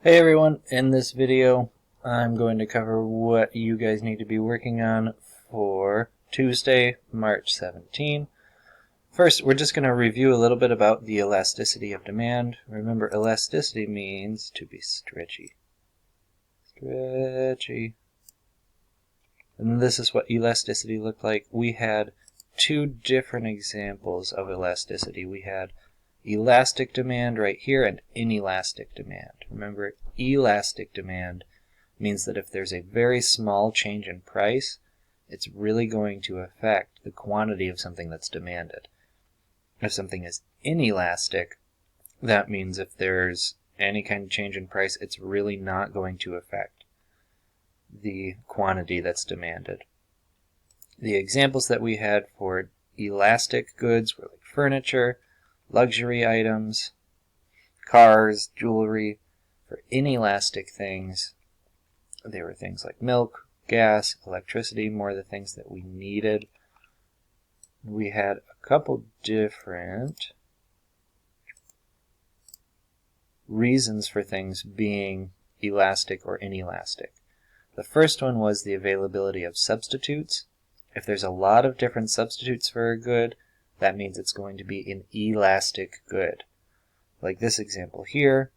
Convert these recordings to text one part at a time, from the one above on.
Hey everyone, in this video I'm going to cover what you guys need to be working on for Tuesday, March 17. First, we're just going to review a little bit about the elasticity of demand. Remember, elasticity means to be stretchy. Stretchy. And this is what elasticity looked like. We had two different examples of elasticity. We had elastic demand right here and inelastic demand. Remember, elastic demand means that if there's a very small change in price, it's really going to affect the quantity of something that's demanded. If something is inelastic, that means if there's any kind of change in price, it's really not going to affect the quantity that's demanded. The examples that we had for elastic goods were like furniture, luxury items, cars, jewelry. For inelastic things, they were things like milk, gas, electricity, more the things that we needed. We had a couple different reasons for things being elastic or inelastic. The first one was the availability of substitutes. If there's a lot of different substitutes for a good, that means it's going to be an elastic good. Like this example here,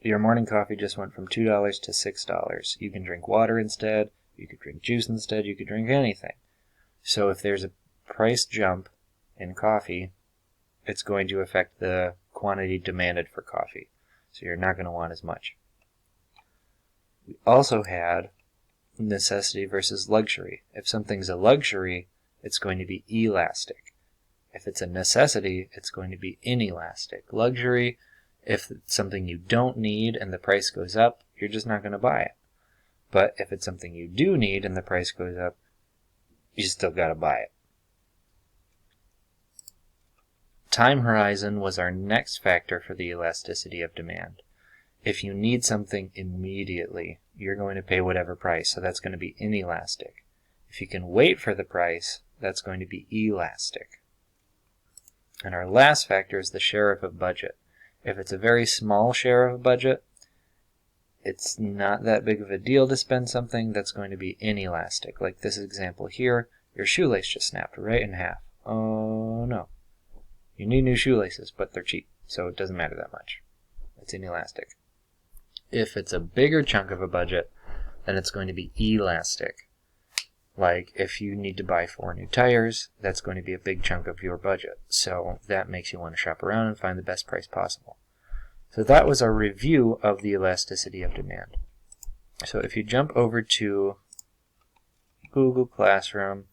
your morning coffee just went from $2 to $6. You can drink water instead, you could drink juice instead, you could drink anything. So if there's a price jump in coffee, it's going to affect the quantity demanded for coffee. So you're not going to want as much. We also had necessity versus luxury. If something's a luxury, it's going to be elastic. If it's a necessity, it's going to be inelastic. Luxury, if it's something you don't need and the price goes up, you're just not going to buy it. But if it's something you do need and the price goes up, you still got to buy it. Time horizon was our next factor for the elasticity of demand. If you need something immediately, you're going to pay whatever price, so that's going to be inelastic. If you can wait for the price, that's going to be elastic. And our last factor is the share of a budget. If it's a very small share of a budget, it's not that big of a deal to spend something, that's going to be inelastic. Like this example here, your shoelace just snapped right in half. Oh no. You need new shoelaces, but they're cheap, so it doesn't matter that much. It's inelastic. If it's a bigger chunk of a budget, then it's going to be elastic. Like if you need to buy 4 new tires, that's going to be a big chunk of your budget. So that makes you want to shop around and find the best price possible. So that was our review of the elasticity of demand. So if you jump over to Google Classroom,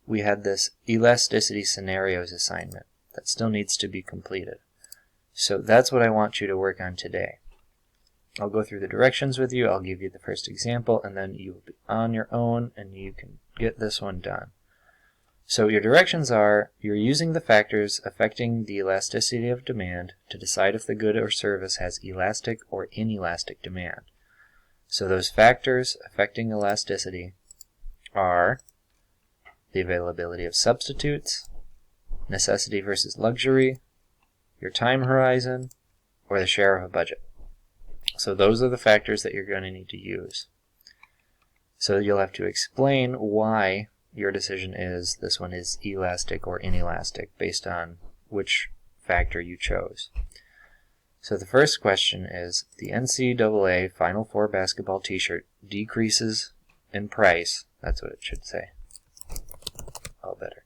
we had this elasticity scenarios assignment that still needs to be completed. So that's what I want you to work on today. I'll go through the directions with you, I'll give you the first example, and then you will be on your own and you can get this one done. So your directions are, you're using the factors affecting the elasticity of demand to decide if the good or service has elastic or inelastic demand. So those factors affecting elasticity are the availability of substitutes, necessity versus luxury, your time horizon, or the share of a budget. So those are the factors that you're going to need to use. So you'll have to explain why your decision is this one is elastic or inelastic based on which factor you chose. So the first question is, the NCAA Final Four basketball t-shirt decreases in price, that's what it should say, all better,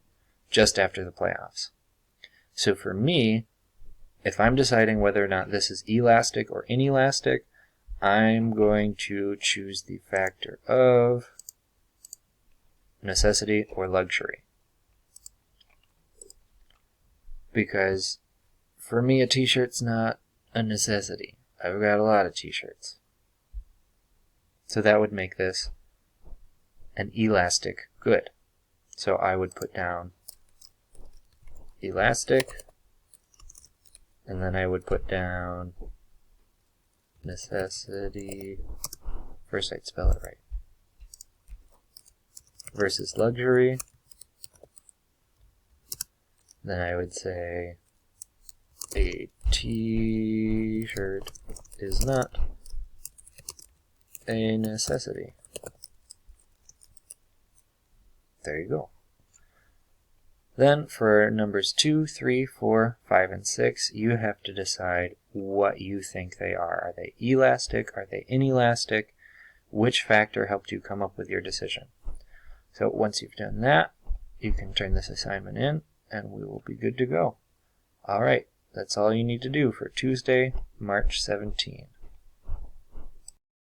just after the playoffs. So for me, if I'm deciding whether or not this is elastic or inelastic, I'm going to choose the factor of necessity or luxury. Because for me, a t-shirt's not a necessity. I've got a lot of t-shirts. So that would make this an elastic good. So I would put down elastic, and then I would put down necessity, first I'd spell it right, versus luxury. Then I would say a t-shirt is not a necessity. There you go. Then for numbers 2, 3, 4, 5, and 6, you have to decide what you think they are. Are they elastic? Are they inelastic? Which factor helped you come up with your decision? So once you've done that, you can turn this assignment in, and we will be good to go. All right, that's all you need to do for Tuesday, March 17.